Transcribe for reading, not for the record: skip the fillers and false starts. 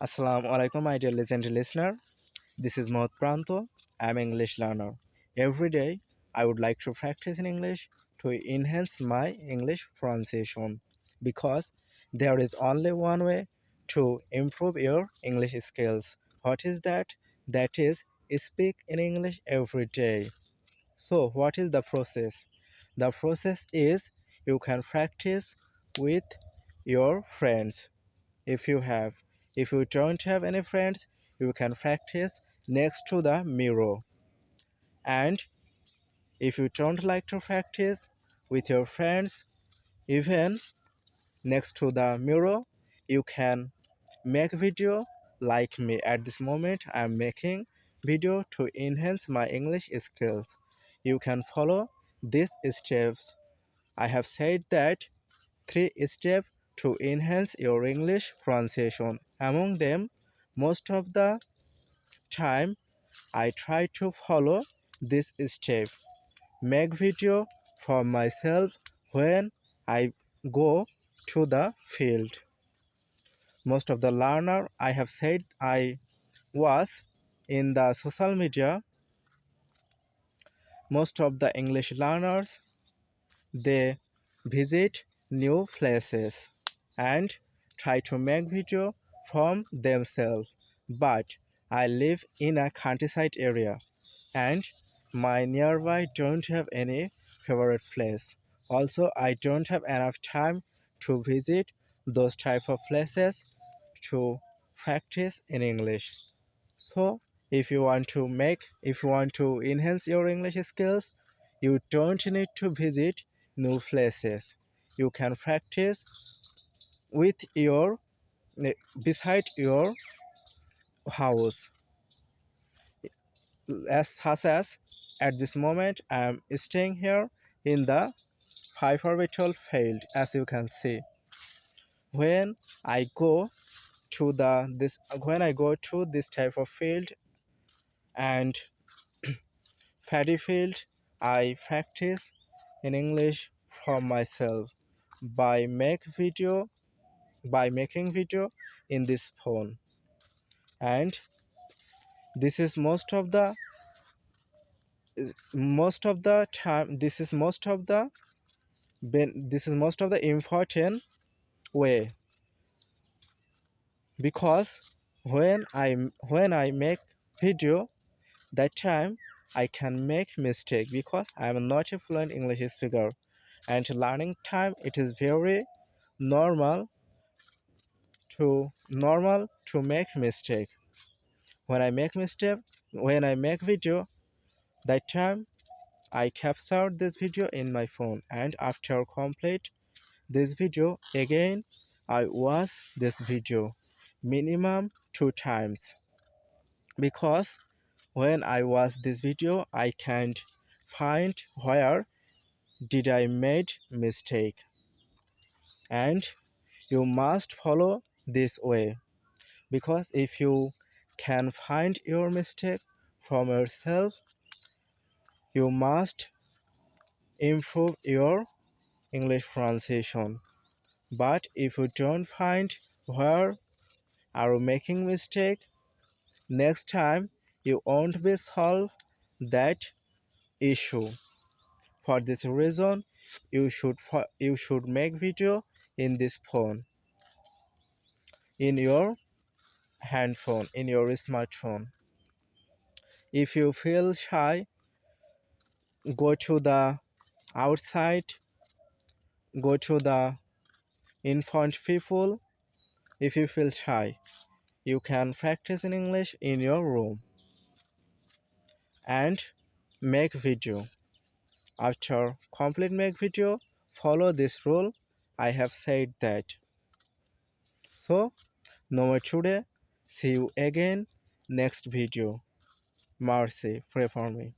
Assalamu alaikum, my dear legendary listener. This is Pranto. I'm an English learner. Every day, I would like to practice in English to enhance my English pronunciation because there is only one way to improve your English skills. What is that? That is speak in English every day. So, what is the process? The process is you can practice with your friends if you have. If you don't have any friends, you can practice next to the mirror. And if you don't like to practice with your friends, even next to the mirror, you can make video like me. At this moment, I am making video to enhance my English skills. You can follow these steps. I have said that 3 steps to enhance your English pronunciation. Among them, most of the time I try to follow this step. Make video for myself when I go to the field. Most of the learner I have said I was in the social media. Most of the English learners they visit new places and try to make video from themselves. But I live in a countryside area and my nearby don't have any favorite place. Also, I don't have enough time to visit those type of places to practice in English. So, if you want to enhance your English skills, you don't need to visit new places. You can practice with your beside your house. As such as at this moment I am staying here in the 5-orbital field, as you can see. When I go to this type of field and paddy field, I practice in English for myself by making video in this phone. And this is most of the time this is most of the important way, because when I make video, that time I can make mistake because I am not a fluent English speaker, and learning time it is very normal to make mistake. When I make video, that time I captured this video in my phone, and after complete this video again I watch this video minimum 2 times, because when I watch this video I can't find where did I made mistake. And you must follow this way, because if you can find your mistake from yourself, you must improve your English pronunciation. But if you don't find where are you making mistake, next time you won't be solve that issue. For this reason, you should make video in this phone, in your handphone, in your smartphone. If you feel shy, go to the outside, go to the in front people. If you feel shy, you can practice in English in your room and make video. After complete make video, follow this rule. I have said that. So, no more today. See you again next video. Mercy, pray for me.